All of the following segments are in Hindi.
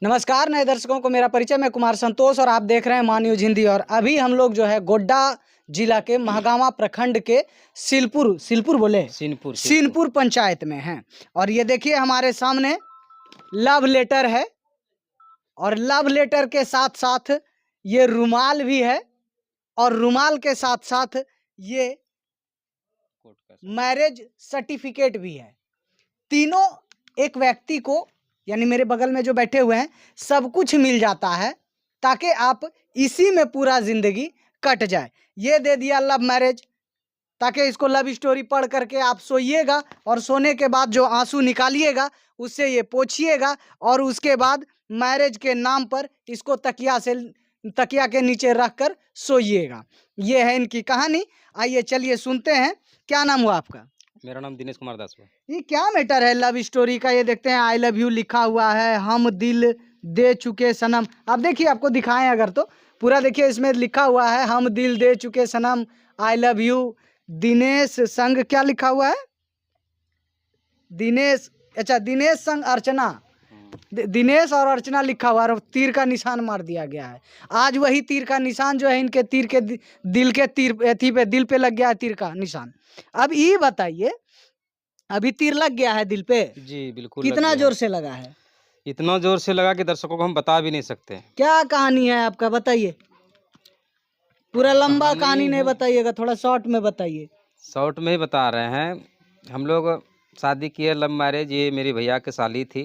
नमस्कार नए दर्शकों को मेरा परिचय, मैं कुमार संतोष और आप देख रहे हैं मान न्यूज हिंदी। और अभी हम लोग जो है गोड्डा जिला के महागामा प्रखंड के सीनपुर पंचायत में हैं। और ये देखिए हमारे सामने लव लेटर है और लव लेटर के साथ साथ ये रुमाल भी है और रुमाल के साथ साथ ये मैरिज सर्टिफिकेट भी है। तीनों एक व्यक्ति को, यानी मेरे बगल में जो बैठे हुए हैं, सब कुछ मिल जाता है ताकि आप इसी में पूरा जिंदगी कट जाए। ये दे दिया लव मैरिज, ताकि इसको लव स्टोरी पढ़ करके आप सोइएगा और सोने के बाद जो आंसू निकालिएगा उससे ये पोंछिएगा और उसके बाद मैरिज के नाम पर इसको तकिया के नीचे रख कर सोइएगा। ये है इनकी कहानी। आइए चलिए सुनते हैं। क्या नाम हुआ आपका? मेरा नाम दिनेश कुमार दास है। ये क्या मैटर है लव स्टोरी का? ये देखते हैं आई लव यू लिखा हुआ है, हम दिल दे चुके सनम। आप देखिए, आपको दिखाएं अगर तो पूरा देखिए, इसमें लिखा हुआ है हम दिल दे चुके सनम, आई लव यू। दिनेश संग क्या लिखा हुआ है? दिनेश, अच्छा दिनेश संग अर्चना, दिनेश और अर्चना लिखा हुआ है और तीर का निशान मार दिया गया है। आज वही तीर का निशान जो है इनके तीर के दिल के दिल पे लग गया है तीर का निशान। अब ये बताइए, अभी तीर लग गया है दिल पे? जी बिल्कुल। कितना जोर से लगा है? इतना जोर से लगा कि दर्शकों को हम बता भी नहीं सकते। क्या कहानी है आपका, बताइए। पूरा लंबा कहानी नहीं बताइएगा, थोड़ा शॉर्ट में बताइए। शॉर्ट में ही बता रहे हैं। हम लोग शादी किए, लव मैरिज। ये मेरी भैया की साली थी।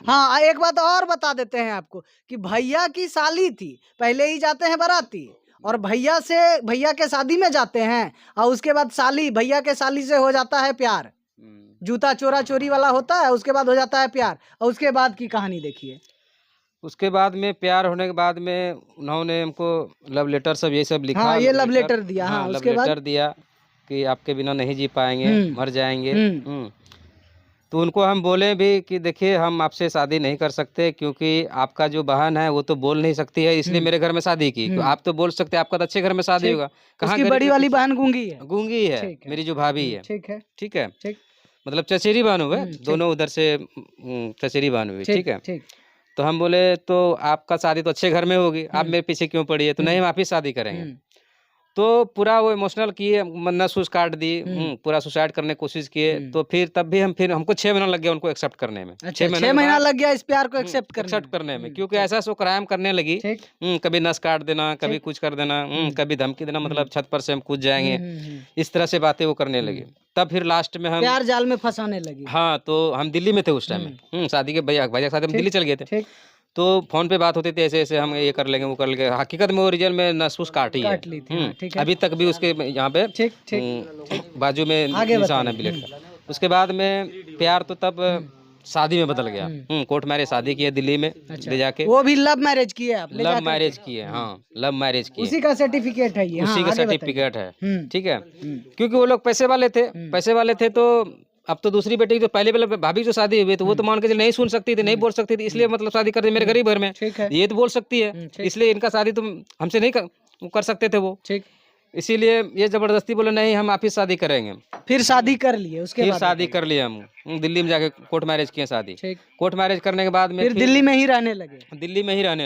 हाँ, एक बात और बता देते हैं आपको कि भैया की साली थी। पहले ही जाते हैं बाराती और भैया के शादी में जाते हैं और उसके बाद भैया के साली से हो जाता है प्यार। जूता चोरा चोरी वाला होता है, उसके बाद हो जाता है प्यार। और उसके बाद की कहानी देखिए। उसके बाद में प्यार होने के बाद में उन्होंने हमको लव लेटर सब ये सब लिखा। हाँ, ये लव लेटर दिया। हाँ, लव उसके बाद लेटर दिया कि आपके बिना नहीं जी पाएंगे, मर जाएंगे। तो उनको हम बोले भी कि देखिए हम आपसे शादी नहीं कर सकते क्योंकि आपका जो बहन है वो तो बोल नहीं सकती है, इसलिए मेरे घर में शादी की। आप तो बोल सकते हैं, आपका तो अच्छे घर में शादी होगा। कहाँ उसकी बड़ी वाली बहन गूंगी है? गूंगी है, मेरी जो भाभी है। ठीक है, मतलब चचेरी बहन हुए दोनों, उधर से चचेरी बहन हुई। ठीक है। तो हम बोले तो आपका शादी तो अच्छे घर में होगी, आप मेरे पीछे क्यों पड़ी है? तो नहीं, हम आप ही शादी करेंगे। तो पूरा वो इमोशनल किए, नस उस काट दी, पूरा सुसाइड करने की कोशिश किए। तो फिर हमको 6 महीना लग गया उनको एक्सेप्ट करने में। 6 महीना लग गया इस प्यार को एक्सेप्ट करने में, क्योंकि ऐसा सो क्राइम करने लगी। कभी नस काट देना, कभी कुछ कर देना, कभी धमकी देना, मतलब छत पर से हम कूद जाएंगे, इस तरह से बातें वो करने लगी। तब फिर लास्ट में हम प्यार जाल में फंसाने लगी। हाँ, तो हम दिल्ली में थे उस टाइम में। शादी के भैया के साथ हम दिल्ली चल गए थे। तो फोन पे बात होती थी, ऐसे ऐसे हम ये कर लेंगे वो कर लेंगे। हकीकत में वो रिजल्ट में नसूस काट ली थी। अभी तक भी उसके यहाँ पे बाजू में निशान है ब्लेड का। उसके बाद में प्यार तो तब शादी में बदल गया। कोर्ट मैरिज शादी की है दिल्ली में। ले जाके वो भी लव मैरिज की है आप? लव मैरिज की है। हाँ, लव मैरिज की। उसी का सर्टिफिकेट है ये? उसी का सर्टिफिकेट है। ठीक है, क्योंकि वो लोग पैसे वाले थे। तो अब तो दूसरी बेटी जो पहले भाभी जो शादी हुई तो वो तो मान के नहीं सुन सकती थी, नहीं बोल सकती थी, इसलिए मतलब शादी कर दी मेरे गरीब घर में। ये तो बोल सकती है, इसलिए इनका शादी तुम हमसे नहीं कर सकते थे वो। इसीलिए ये जबरदस्ती बोले नहीं हम आप ही शादी करेंगे। फिर शादी कर लिए? उसके बाद शादी कर लिया हम दिल्ली में जाके कोर्ट मैरिज किए। शादी कोर्ट मैरिज करने के बाद में फिर दिल्ली में ही रहने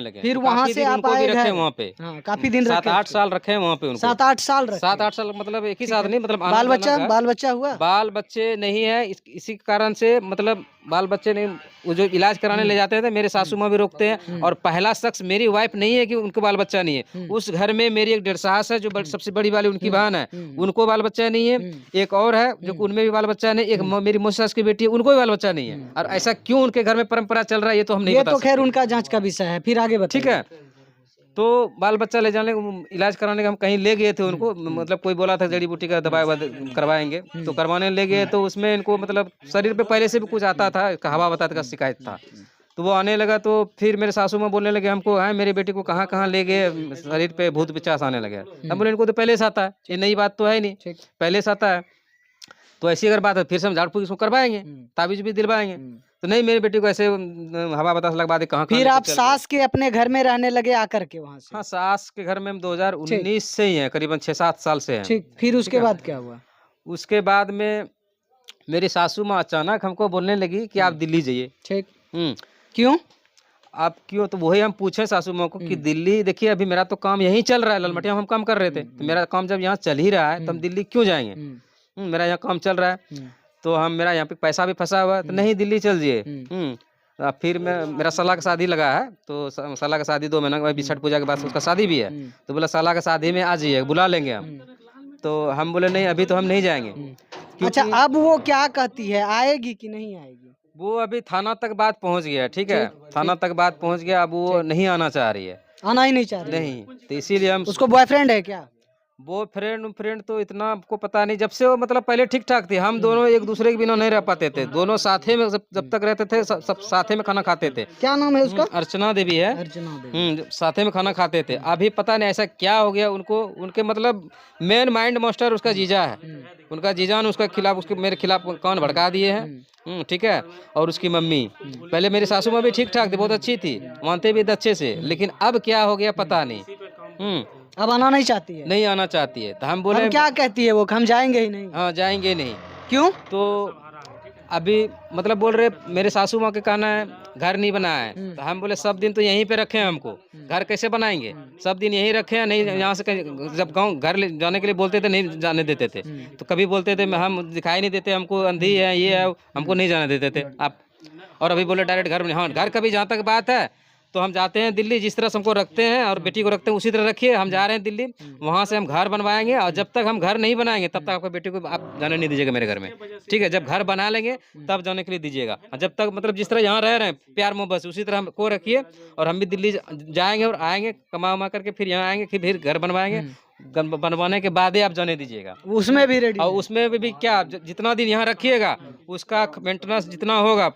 लगे। फिर वहाँ से आप आए रखे वहाँ पे। काफी दिन 7-8 साल रखे वहाँ पे उनको। 7-8 साल? 7-8 साल मतलब एक ही साथ नहीं, मतलब बाल बच्चा हुआ? बाल बच्चे नहीं है, इसी कारण से मतलब बाल बच्चे नहीं। वो जो इलाज कराने ले जाते थे मेरे सासू माँ भी रोकते हैं। और पहला शख्स मेरी वाइफ नहीं है कि उनको बाल बच्चा नहीं है। उस घर में मेरी एक 1.5 सास है जो सबसे बड़ी वाली उनकी बहन है, उनको बाल बच्चा नहीं है। एक और है जो उनमें भी बाल बच्चा नहीं। एक मेरी मौसी सास की बेटी है, उनको भी बाल बच्चा नहीं है। और ऐसा क्यों उनके घर में परंपरा चल रहा है ये तो हम नहीं बता सकते। खैर उनका जांच का विषय है, फिर आगे बताइए। ठीक है, तो बाल बच्चा ले जाने इलाज कराने का हम कहीं ले गए थे उनको, मतलब कोई बोला था जड़ी बूटी का दवाई करवाएंगे, तो करवाने ले गए। तो उसमें इनको मतलब शरीर पे पहले से भी कुछ आता था, हवा बताते का शिकायत था। तो वो आने लगा तो फिर मेरे सासू माँ बोलने लगे हमको, है मेरी बेटी को कहाँ कहाँ ले गए, शरीर पे भूत पिचास आने लगे। हम बोले इनको तो पहले से आता है, ये नई बात तो है नहीं, पहले से आता है। तो ऐसी अगर बात है फिर से हम झाड़ फूक इसको करवाएंगे, ताबीज भी दिलवाएंगे। तो नहीं, मेरी बेटी को ऐसे हवा बतास लगवा दे कहाँ। फिर आप सास के अपने घर में रहने लगे आकर के वहाँ से? हाँ, सास के घर में हम 2019 से ही हैं, करीबन 6-7 साल से हैं। ठीक, फिर उसके बाद क्या हुआ? उसके बाद में मेरी सासू माँ अचानक हमको बोलने लगी कि आप दिल्ली जाइए। ठीक, क्यों? आप क्यों, तो वही हम पूछे सासू माँ को कि दिल्ली देखिए अभी मेरा तो काम यहीं चल रहा है, ललमटिया में हम काम कर रहे थे, तो मेरा काम जब यहाँ चल ही रहा है तो हम दिल्ली क्यों जाएंगे? मेरा यहाँ काम चल रहा है, तो हम मेरा यहाँ पे पैसा भी फंसा हुआ है, तो नहीं दिल्ली चल जाइए। फिर मेरा साला का शादी लगा है, तो साला का शादी 2 महीना के बाद छठ पूजा के बाद उसका शादी भी है, तो बोला साला का शादी में आ जाइए, बुला लेंगे हम। तो हम बोले नहीं अभी तो हम नहीं जाएंगे। अच्छा, अब वो क्या कहती है, आएगी कि नहीं आएगी? वो अभी थाना तक बात पहुंच गया, ठीक है, थाना तक बात पहुंच गया, अब वो नहीं आना चाह रही है, आना ही नहीं चाह रही? नहीं, तो इसीलिए हम उसको बॉयफ्रेंड है क्या? वो फ्रेंड तो इतना आपको पता नहीं, जब से वो मतलब पहले ठीक ठाक थे, हम दोनों एक दूसरे के बिना नहीं रह पाते थे, दोनों साथे में जब तक रहते थे सब साथे में खाना खाते थे। क्या नाम है उसका? अर्चना देवी है। अर्चना देवी। साथे में खाना खाते थे। अभी पता नहीं ऐसा क्या हो गया उनको, उनके मतलब मेन माइंड मास्टर उसका जीजा है, उनका जीजा ने उसका खिलाफ, उसके मेरे खिलाफ कौन भड़का दिए हैं, ठीक है। और उसकी मम्मी, पहले मेरी सासू माँ भी ठीक ठाक थी, बहुत अच्छी थी, मानते भी अच्छे से, लेकिन अब क्या हो गया पता नहीं। अब आना नहीं चाहती है? नहीं आना चाहती है, तो हम बोले अब क्या कहती है वो, हम जाएंगे ही नहीं? हाँ जाएंगे नहीं। क्यों? तो अभी मतलब बोल रहे मेरे सासू माँ के कहना है घर नहीं बनाया है, तो हम बोले सब दिन तो यहीं पे रखे हैं, हमको घर कैसे बनाएंगे, सब दिन यहीं रखे हैं, नहीं यहाँ से जब गाँव घर जाने के लिए बोलते थे नहीं जाने देते थे, तो कभी बोलते थे हम दिखाई नहीं देते, हमको अंधी है ये है, हमको नहीं जाने देते थे आप। और अभी बोले डायरेक्ट घर में, हाँ घर का भी जहाँ तक बात है तो हम जाते हैं दिल्ली, जिस तरह से हमको रखते हैं और बेटी को रखते हैं उसी तरह रखिए, हम जा रहे हैं दिल्ली, वहाँ से हम घर बनवाएंगे, और जब तक हम घर नहीं बनाएंगे तब तक आपको बेटी को आप जाने नहीं दीजिएगा मेरे घर में, ठीक है। जब घर बना लेंगे तब जाने के लिए दीजिएगा, और जब तक मतलब जिस तरह यहाँ रह रहे हैं प्यार मोहब्बत उसी तरह हमको रखिए, और हम भी दिल्ली जाएंगे और आएंगे कमा उमा करके, फिर यहाँ आएंगे, फिर घर बनवाएंगे, बनवाने के बाद ही आप जाने दीजिएगा। उसमें भी रेडी? और उसमें भी क्या जितना दिन यहाँ रखिएगा उसका मेंटेनेंस जितना होगा,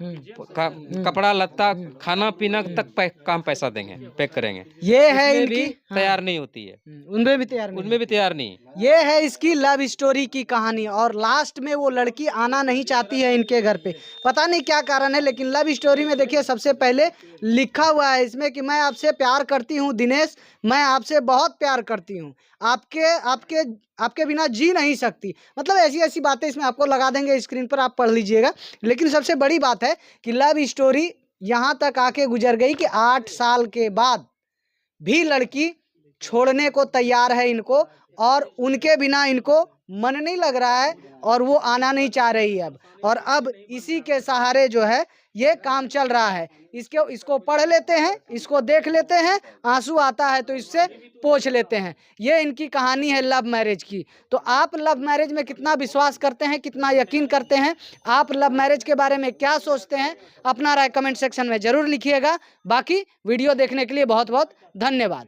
कपड़ा लत्ता खाना पीना तक काम पैसा देंगे, पैक करेंगे। ये है उसमें इनकी भी तैयार नहीं होती है, उनमें भी तैयार नहीं? उनमें भी तैयार नहीं। ये है इसकी लव स्टोरी की कहानी, और लास्ट में वो लड़की आना नहीं चाहती है इनके घर पे, पता नहीं क्या कारण है। लेकिन लव स्टोरी में देखिए सबसे पहले लिखा हुआ है इसमें कि मैं आपसे प्यार करती हूँ दिनेश, मैं आपसे बहुत प्यार करती हूँ, आपके आपके आपके बिना जी नहीं सकती। मतलब ऐसी ऐसी बातें इसमें आपको लगा देंगे स्क्रीन पर, आप पढ़ लीजिएगा। लेकिन सबसे बड़ी बात है कि लव स्टोरी यहाँ तक आके गुजर गई कि 8 साल के बाद भी लड़की छोड़ने को तैयार है इनको, और उनके बिना इनको मन नहीं लग रहा है, और वो आना नहीं चाह रही है अब। और अब इसी के सहारे जो है ये काम चल रहा है। इसको पढ़ लेते हैं, इसको देख लेते हैं, आंसू आता है तो इससे पोंछ लेते हैं। ये इनकी कहानी है लव मैरिज की। तो आप लव मैरिज में कितना विश्वास करते हैं, कितना यकीन करते हैं, आप लव मैरिज के बारे में क्या सोचते हैं, अपना राय कमेंट सेक्शन में ज़रूर लिखिएगा। बाकी वीडियो देखने के लिए बहुत बहुत धन्यवाद।